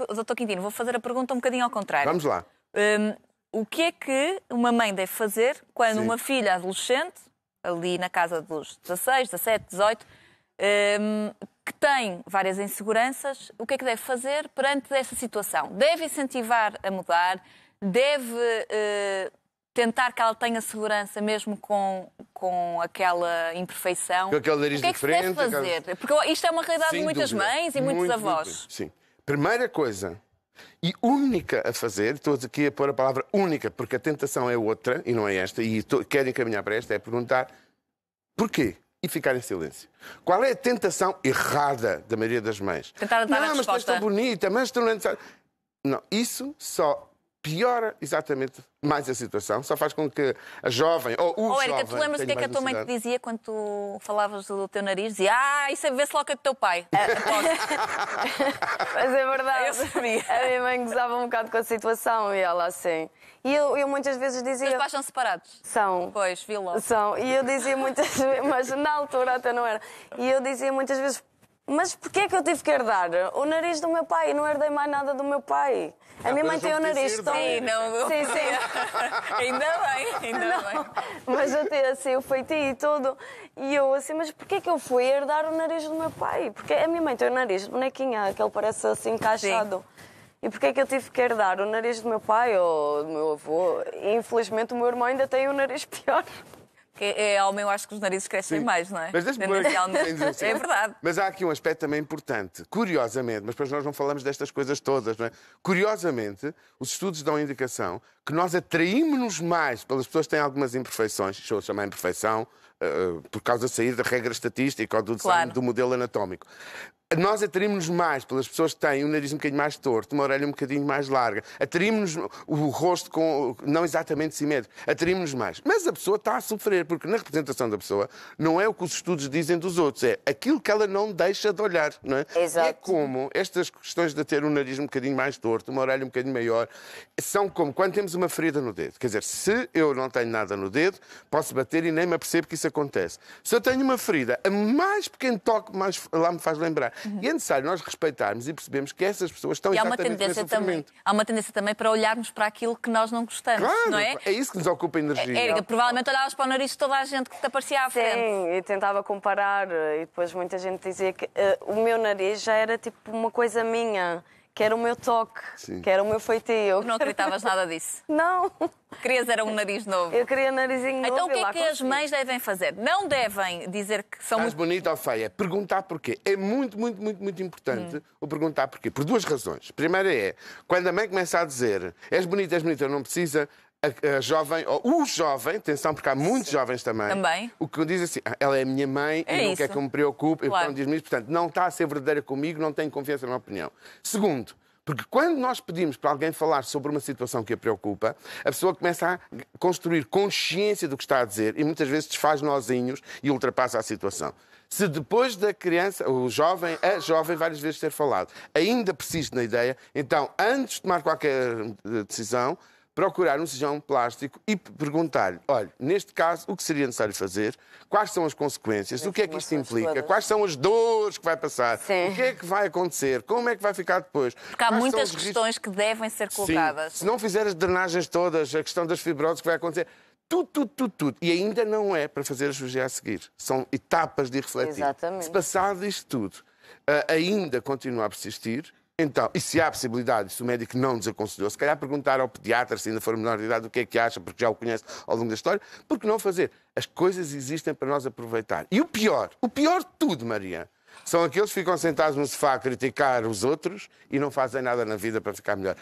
Dr. Quintino, vou fazer a pergunta um bocadinho ao contrário. Vamos lá. O que é que uma mãe deve fazer quando Sim. uma filha adolescente, ali na casa dos 16, 17, 18, que tem várias inseguranças, o que é que deve fazer perante essa situação? Deve incentivar a mudar? Deve tentar que ela tenha segurança mesmo com aquela imperfeição? Com aquele nariz o que é que se deve fazer? Porque isto é uma realidade de muitas mães e muitos avós. Sim. Primeira coisa e única a fazer, estou aqui a pôr a palavra única, porque a tentação é outra e não é esta, e quero encaminhar para esta, é perguntar porquê? E ficar em silêncio. Qual é a tentação errada da maioria das mães? Tentar dar a mas tu és resposta. tão bonita, mas tu não... Não, isso só piora exatamente mais a situação, só faz com que a jovem ou o jovem... Érica, tu lembras o que é que a tua mãe te dizia quando tu falavas do teu nariz? Dizia, isso é ver-se logo com o teu pai. Mas é verdade. Eu sabia. A minha mãe gozava um bocado com a situação e ela assim. E eu muitas vezes Os dizia... pais são separados? São. Pois, vi logo. São. E eu dizia muitas vezes, mas na altura até não era. E eu dizia muitas vezes, mas porquê é que eu tive que herdar o nariz do meu pai? E não herdei mais nada do meu pai. A minha mãe tem o nariz tão... Sim, não... Sim, sim. Ainda bem. Mas eu tenho assim o feitio e tudo. E eu assim, mas porquê é que eu fui herdar o nariz do meu pai? Porque a minha mãe tem o nariz de bonequinha, que ele parece assim encaixado. Sim. E porquê é que eu tive que herdar o nariz do meu pai ou do meu avô? E, infelizmente o meu irmão ainda tem o nariz pior. Ao meu, acho que os narizes crescem mais, não é? Mas é verdade. Mas há aqui um aspecto também importante. Curiosamente, mas depois nós não falamos destas coisas todas, não é? Curiosamente, os estudos dão a indicação que nós atraímos-nos mais pelas pessoas que têm algumas imperfeições, estou a chamar imperfeição, por causa de sair da regra estatística ou do design do modelo anatómico. Nós atraímos-nos mais pelas pessoas que têm o nariz um bocadinho mais torto, uma orelha um bocadinho mais larga. Atraímos-nos o rosto não exatamente simétrico. Atraímos-nos mais. Mas a pessoa está a sofrer, porque na representação da pessoa não é o que os estudos dizem dos outros, é aquilo que ela não deixa de olhar. Não é? Exato. É como estas questões de ter um nariz um bocadinho mais torto, uma orelha um bocadinho maior, são como quando temos uma ferida no dedo. Quer dizer, se eu não tenho nada no dedo, posso bater e nem me apercebo que isso acontece. Se eu tenho uma ferida, a mais pequeno toque mais lá me faz lembrar. E é necessário nós respeitarmos e percebermos que essas pessoas estão exatamente nesse sofrimento. Há uma tendência também para olharmos para aquilo que nós não gostamos, claro, não é? É isso que nos ocupa energia. Érica, provavelmente olhavas para o nariz de toda a gente que te aparecia à frente. Sim, e tentava comparar. E depois muita gente dizia que o meu nariz já era tipo uma coisa minha. Que era o meu toque, sim, que era o meu feitio. Não acreditavas nada disso? Não. Querias era um nariz novo. Eu queria narizinho novo. Então o que é que as mães devem fazer? Não devem dizer que são muito bonita ou feia. Perguntar porquê. É muito importante o perguntar porquê. Por duas razões. A primeira é, quando a mãe começa a dizer és bonita, não precisa... A jovem, ou o jovem, atenção, porque há muitos jovens também, o que diz assim, ela é a minha mãe e não quer que eu me preocupe, claro. Então diz-me isso, portanto, não está a ser verdadeira comigo, não tem confiança na minha opinião. Segundo, porque quando nós pedimos para alguém falar sobre uma situação que a preocupa, a pessoa começa a construir consciência do que está a dizer e muitas vezes desfaz nozinhos e ultrapassa a situação. Se depois da criança, a jovem várias vezes ter falado, ainda persiste na ideia, então, antes de tomar qualquer decisão, procurar um cirurgião plástico e perguntar-lhe, olha, neste caso, o que seria necessário fazer? Quais são as consequências? O que é que isto implica? Quais são as dores que vai passar? Sim. O que é que vai acontecer? Como é que vai ficar depois? Porque há muitas questões que devem ser colocadas. Sim. Se não fizer as drenagens todas, a questão das fibroses que vai acontecer, tudo. E ainda não é para fazer a cirurgia a seguir. São etapas de refletir. Exatamente. Se passado isto tudo, ainda continua a persistir, então, e se há possibilidade, se o médico não desaconselhou, se calhar perguntar ao pediatra, se ainda for menor de idade, o que é que acha, porque já o conhece ao longo da história, porque não fazer? As coisas existem para nós aproveitar. E o pior de tudo, Maria, são aqueles que ficam sentados no sofá a criticar os outros e não fazem nada na vida para ficar melhor.